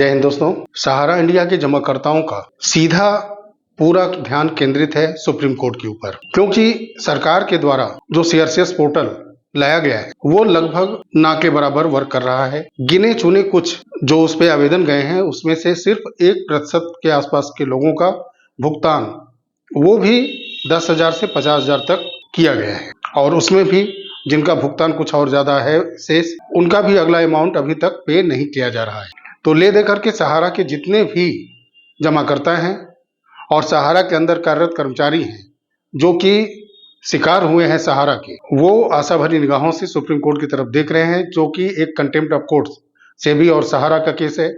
जय हिंद दोस्तों। सहारा इंडिया के जमाकर्ताओं का सीधा पूरा ध्यान केंद्रित है सुप्रीम कोर्ट के ऊपर, क्योंकि सरकार के द्वारा जो सीआरसीएस पोर्टल लाया गया है वो लगभग ना के बराबर वर्क कर रहा है। गिने चुने कुछ जो उस पे आवेदन गए हैं उसमें से सिर्फ 1% के आसपास के लोगों का भुगतान, वो भी 10,000 से 50,000 तक किया गया है, और उसमें भी जिनका भुगतान कुछ और ज्यादा है शेष, उनका भी अगला अमाउंट अभी तक पे नहीं किया जा रहा है। तो ले देकर के सहारा के जितने भी जमाकर्ता हैं और सहारा के अंदर कार्यरत कर्मचारी हैं जो कि शिकार हुए हैं सहारा के, वो आशा भरी निगाहों से सुप्रीम कोर्ट की तरफ देख रहे हैं, जो कि एक कंटेम्प्ट ऑफ कोर्ट सेबी और सहारा का केस है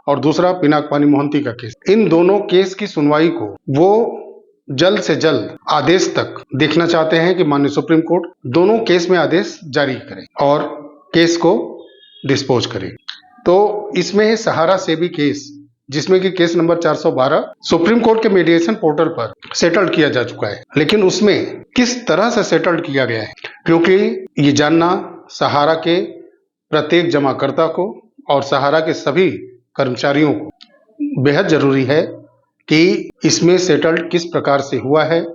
और दूसरा पिनाक-पानी मोहंती का केस। इन दोनों केस की सुनवाई को वो जल्द से जल्द आदेश तक देखना चाहते हैं कि माननीय सुप्रीम कोर्ट दोनों केस में आदेश जारी करे और केस को डिस्पोज करे। तो इसमें है सहारा सेबी केस, जिसमें कि केस नंबर 412 सुप्रीम कोर्ट के मीडिएशन पोर्टल पर सेटल्ड किया जा चुका है। लेकिन उसमें किस तरह से सेटल्ड किया गया है, क्योंकि ये जानना सहारा के प्रत्येक जमाकर्ता को और सहारा के सभी कर्मचारियों को बेहद जरूरी है कि इसमें सेटल्ड किस प्रकार से हुआ है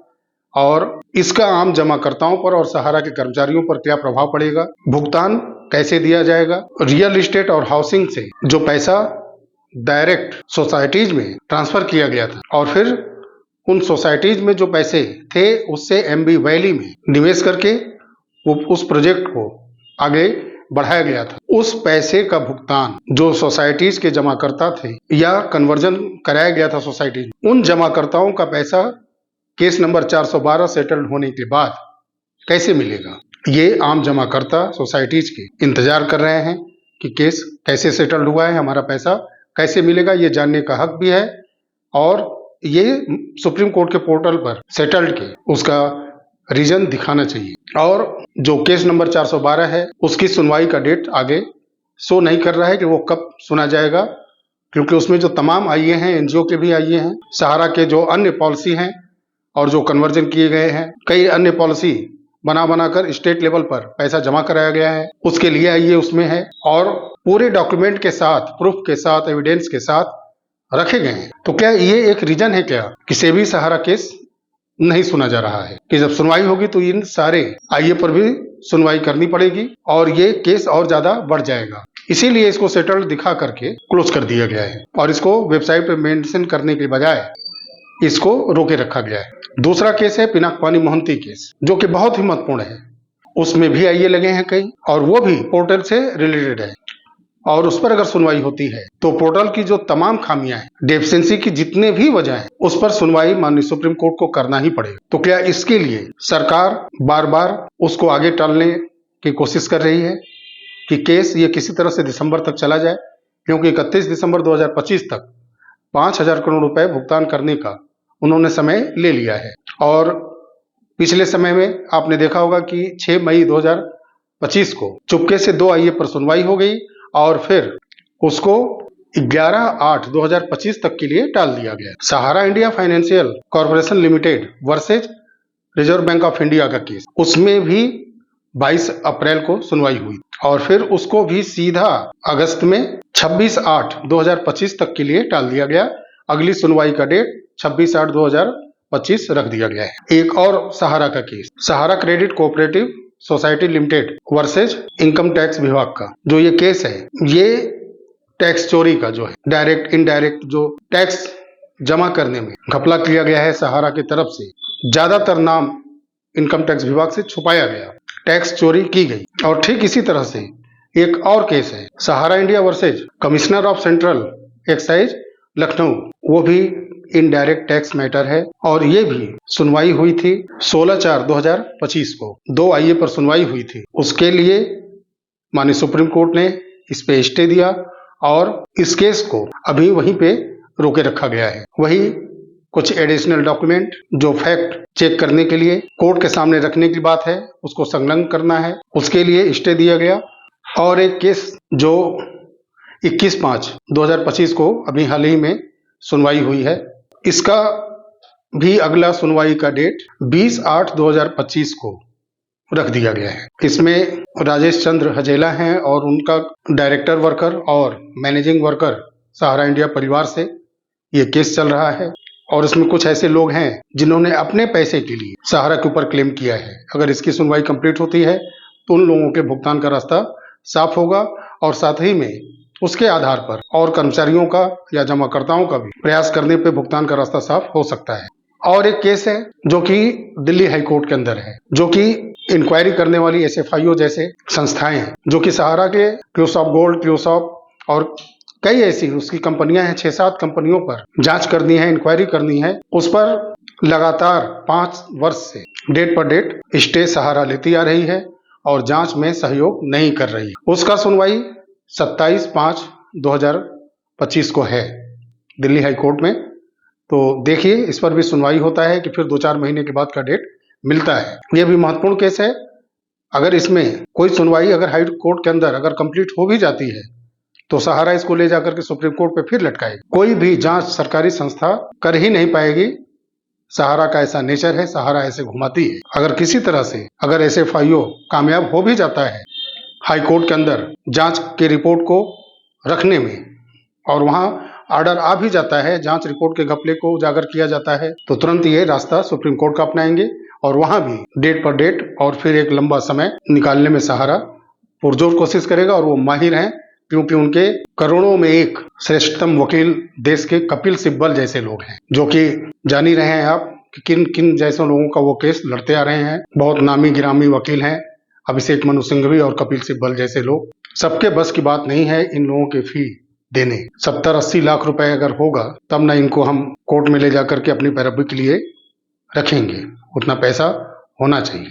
और इसका आम जमाकर्ताओं पर और सहारा के कर्मचारियों पर क्या प्रभाव पड़ेगा, भुगतान कैसे दिया जाएगा, रियल एस्टेट और हाउसिंग से जो पैसा डायरेक्ट सोसाइटीज में ट्रांसफर किया गया था और फिर उन सोसाइटीज में जो पैसे थे उससे एमबी वैली में निवेश करके वो उस प्रोजेक्ट को आगे बढ़ाया गया था, उस पैसे का भुगतान जो सोसाइटीज के जमाकर्ता थे या कन्वर्जन कराया गया था सोसाइटीज, उन जमाकर्ताओं का पैसा केस नंबर 412 सेटल्ड होने के बाद कैसे मिलेगा, ये आम जमाकर्ता सोसाइटीज के इंतजार कर रहे हैं कि केस कैसे सेटल्ड हुआ है, हमारा पैसा कैसे मिलेगा, ये जानने का हक भी है और ये सुप्रीम कोर्ट के पोर्टल पर सेटल्ड के उसका रीजन दिखाना चाहिए। और जो केस नंबर 412 है उसकी सुनवाई का डेट आगे शो नहीं कर रहा है कि वो कब सुना जाएगा, क्योंकि उसमें जो तमाम आईए हैं, एनजीओ के भी आईए हैं, सहारा के जो अन्य पॉलिसी हैं और जो कन्वर्जन किए गए हैं, कई अन्य पॉलिसी बनाकर स्टेट लेवल पर पैसा जमा कराया गया है, उसके लिए आइए उसमें है और पूरे डॉक्यूमेंट के साथ, प्रूफ के साथ, एविडेंस के साथ रखे गए हैं। तो क्या ये एक रीजन है क्या कि सेबी सहारा केस नहीं सुना जा रहा है, कि जब सुनवाई होगी तो इन सारे आईए पर भी सुनवाई करनी पड़ेगी और ये केस और ज्यादा बढ़ जाएगा। इसीलिए इसको सेटल्ड दिखा करके क्लोज कर दिया गया है और इसको वेबसाइट पे मेंशन करने के बजाय इसको रोके रखा गया है। दूसरा केस है पिनाक-पानी मोहंती केस, जो कि बहुत ही महत्वपूर्ण है। उसमें भी आईए लगे हैं कई और वो भी पोर्टल से रिलेटेड है और उस पर अगर सुनवाई होती है तो पोर्टल की जो तमाम खामियां हैं, डेफिशिएंसी की जितने भी वजह है, उस पर सुनवाई माननीय सुप्रीम कोर्ट को करना ही पड़ेगा। तो क्या इसके लिए सरकार बार बार उसको आगे टालने की कोशिश कर रही है कि केस ये किसी तरह से दिसंबर तक चला जाए, क्योंकि 31 दिसंबर 2025 तक 5,000 करोड़ रुपए भुगतान करने का उन्होंने समय ले लिया है। और पिछले समय में आपने देखा होगा कि 6 मई 2025 को चुपके से 2 आईए पर सुनवाई हो गई और फिर उसको 11/8/2025 तक के लिए टाल दिया गया। Sahara India Financial Corporation Limited versus Reserve Bank of India का केस, उसमें भी 22 अप्रैल को सुनवाई हुई और फिर उसको भी सीधा अगस्त में 26/8/2025 तक के लिए टाल दिया गया। अगली सुनवाई का डेट 26/8/2025 रख दिया गया है। एक और सहारा का case, Sahara Credit Cooperative Society Limited versus income tax विभाग का जो ये केस है, ये टैक्स चोरी का जो है डायरेक्ट इनडायरेक्ट जो टैक्स जमा करने में घपला किया गया है सहारा की तरफ से, ज्यादातर नाम इनकम टैक्स विभाग से छुपाया गया, टैक्स चोरी की गई। और ठीक इसी तरह से एक और केस है Sahara India versus Commissioner of Central Excise Lucknow, वो भी इनडायरेक्ट टैक्स मैटर है और ये भी सुनवाई हुई थी 16/4/2025 को, 2 आईए पर सुनवाई हुई थी। उसके लिए माननीय सुप्रीम कोर्ट ने इस पे स्टे दिया और इस केस को अभी वहीं पे रोके रखा गया है। वही कुछ एडिशनल डॉक्यूमेंट जो फैक्ट चेक करने के लिए कोर्ट के सामने रखने की बात है, उसको संलग्न करना है, उसके लिए स्टे दिया गया। और एक केस जो 21/5/2025 को अभी हाल ही में सुनवाई हुई है, इसका भी अगला सुनवाई का डेट 20/8/2025 को रख दिया गया है। इसमें राजेश चंद्र हजेला हैं और उनका डायरेक्टर वर्कर और मैनेजिंग वर्कर सहारा इंडिया परिवार से ये केस चल रहा है और इसमें कुछ ऐसे लोग हैं जिन्होंने अपने पैसे के लिए सहारा के ऊपर क्लेम किया है। अगर इसकी सुनवाई कंप्लीट होती है तो उन लोगों के भुगतान का रास्ता साफ होगा और साथ ही में उसके आधार पर और कर्मचारियों का या जमाकर्ताओं का भी प्रयास करने पे भुगतान का रास्ता साफ हो सकता है। और एक केस है जो कि दिल्ली हाई कोर्ट के अंदर है, जो कि इंक्वायरी करने वाली एसएफआईओ जैसे संस्थाएं हैं, जो कि सहारा के क्यूसॉप गोल्ड, क्यूसॉप और कई ऐसी उसकी कंपनियां हैं, 6-7 कंपनियों पर जांच करनी है, इंक्वायरी करनी है। उस पर लगातार 5 वर्ष से डेट पर डेट स्टे सहारा लेती आ रही है और जांच में सहयोग नहीं कर रही है। उसका सुनवाई 27/5/2025 को है दिल्ली हाई कोर्ट में। तो देखिए इस पर भी सुनवाई होता है कि फिर 2-4 महीने के बाद का डेट मिलता है। यह भी महत्वपूर्ण केस है। अगर इसमें कोई सुनवाई अगर हाई कोर्ट के अंदर अगर कंप्लीट हो भी जाती है तो सहारा इसको ले जाकर के सुप्रीम कोर्ट पे फिर लटकाएगी। कोई भी जांच सरकारी संस्था कर ही नहीं पाएगी। सहारा का ऐसा नेचर है, सहारा ऐसे घुमाती है। अगर किसी तरह से अगर एसएफआईओ कामयाब हो भी जाता है हाई कोर्ट के अंदर जांच की रिपोर्ट को रखने में और वहां ऑर्डर आ भी जाता है, जांच रिपोर्ट के घपले को उजागर किया जाता है, तो तुरंत ये रास्ता सुप्रीम कोर्ट का अपनाएंगे और वहां भी डेट पर डेट और फिर एक लंबा समय निकालने में सहारा पुरजोर कोशिश करेगा। और वो माहिर हैं क्योंकि उनके करोड़ों में एक श्रेष्ठतम वकील देश के कपिल सिब्बल जैसे लोग हैं, जो कि जान ही रहे हैं आप कि किन किन जैसे लोगों का वो केस लड़ते आ रहे हैं। बहुत नामी गिरामी वकील हैं अभिषेक मनु सिंघवी और कपिल सिब्बल जैसे लोग। सबके बस की बात नहीं है इन लोगों के फी देने। 70-80 लाख रुपए अगर होगा तब ना इनको हम कोर्ट में ले जाकर के अपनी पैरवी के लिए रखेंगे, उतना पैसा होना चाहिए।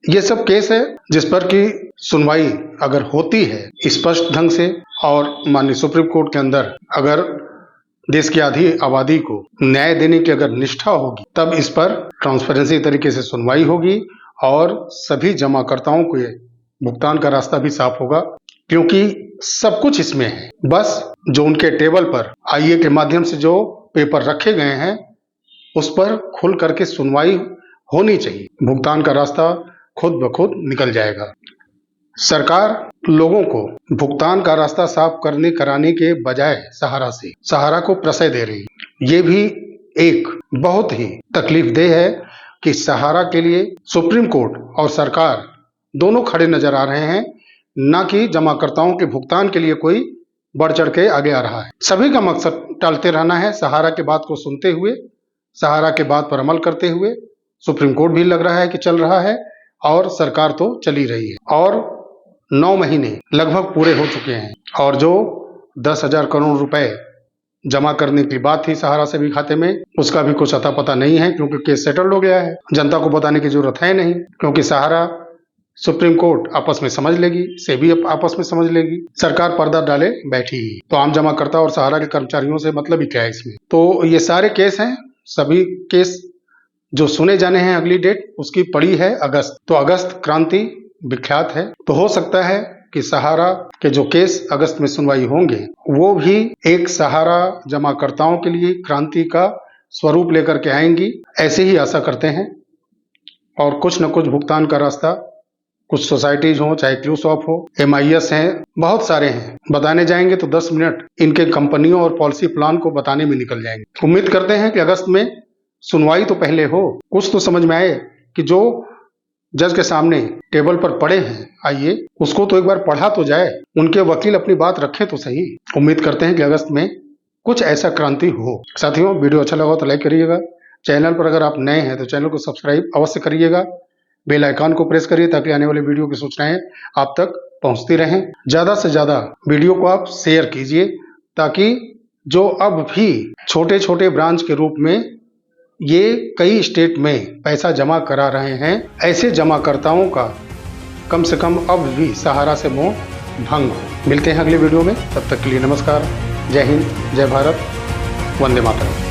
ये सब केस है जिस पर कि सुनवाई अगर होती है स्पष्ट ढंग से और माननीय सुप्रीम कोर्ट के अंदर अगर देश की आधी आबादी को न्याय देने की अगर निष्ठा होगी तब इस पर ट्रांसपेरेंसी तरीके से सुनवाई होगी और सभी जमाकर्ताओं के भुगतान का रास्ता भी साफ होगा। क्योंकि सब कुछ इसमें है, बस जो उनके टेबल पर आईए के माध्यम से जो पेपर रखे गए हैं उस पर खुल करके सुनवाई होनी चाहिए। भुगतान का रास्ता खुद ब खुद निकल जाएगा। सरकार लोगों को भुगतान का रास्ता साफ कराने के बजाय सहारा को प्रश्रय दे रही है। ये भी एक बहुत ही तकलीफदेह है कि सहारा के लिए सुप्रीम कोर्ट और सरकार दोनों खड़े नजर आ रहे हैं, न कि जमाकर्ताओं के भुगतान के लिए कोई बढ़ चढ़ के आगे आ रहा है। सभी का मकसद टालते रहना है। सहारा के बात को सुनते हुए, सहारा के बात पर अमल करते हुए सुप्रीम कोर्ट भी लग रहा है कि चल रहा है और सरकार तो चल ही रही है। और 9 महीने लगभग पूरे हो चुके हैं और जो 10,000 करोड़ रुपए जमा करने की बात थी सहारा से भी खाते में, उसका भी कुछ अता पता नहीं है क्योंकि केस सेटल्ड हो गया है। जनता को बताने की जरूरत है नहीं क्योंकि सहारा सुप्रीम कोर्ट आपस में समझ लेगी, सेबी आपस में समझ लेगी, सरकार पर्दा डाले बैठी ही। तो आम जमाकर्ता और सहारा के कर्मचारियों से मतलब ही क्या है इसमें। तो ये सारे केस हैं, सभी केस जो सुने जाने हैं अगली डेट उसकी पड़ी है अगस्त। तो अगस्त क्रांति विख्यात है, तो हो सकता है कि सहारा के जो केस अगस्त में सुनवाई होंगे वो भी एक सहारा जमाकर्ताओं के लिए क्रांति का स्वरूप लेकर के आएंगी, ऐसे ही आशा करते हैं। और कुछ न कुछ भुगतान का रास्ता कुछ सोसाइटीज हो, चाहे क्यूसॉप हो, MIS हैं, बहुत सारे हैं। बताने जाएंगे तो 10 मिनट इनके कंपनियों और पॉलिसी प्लान को बताने में निकल जाएंगे। उम्मीद करते हैं कि अगस्त में सुनवाई तो पहले हो, कुछ तो समझ में आए कि जो जज के सामने टेबल पर पड़े हैं आइए उसको तो एक बार पढ़ा तो जाए, उनके वकील अपनी बात रखे तो सही। उम्मीद करते हैं कि अगस्त में कुछ ऐसा क्रांति हो। साथियों, वीडियो अच्छा लगा तो लाइक करिएगा। चैनल पर अगर आप नए हैं तो चैनल को सब्सक्राइब अवश्य करिएगा। बेल आइकन को प्रेस करिए ताकि आने वाले वीडियो की सूचनाएं आप तक पहुंचती रहें। ज्यादा से ज्यादा वीडियो को आप शेयर कीजिए ताकि जो अब भी छोटे छोटे ब्रांच के रूप में ये कई स्टेट में पैसा जमा करा रहे हैं, ऐसे जमाकर्ताओं का कम से कम अब भी सहारा से मोह भंग हो। मिलते हैं अगले वीडियो में, तब तक के लिए नमस्कार। जय हिंद, जय भारत, वंदे मातरम।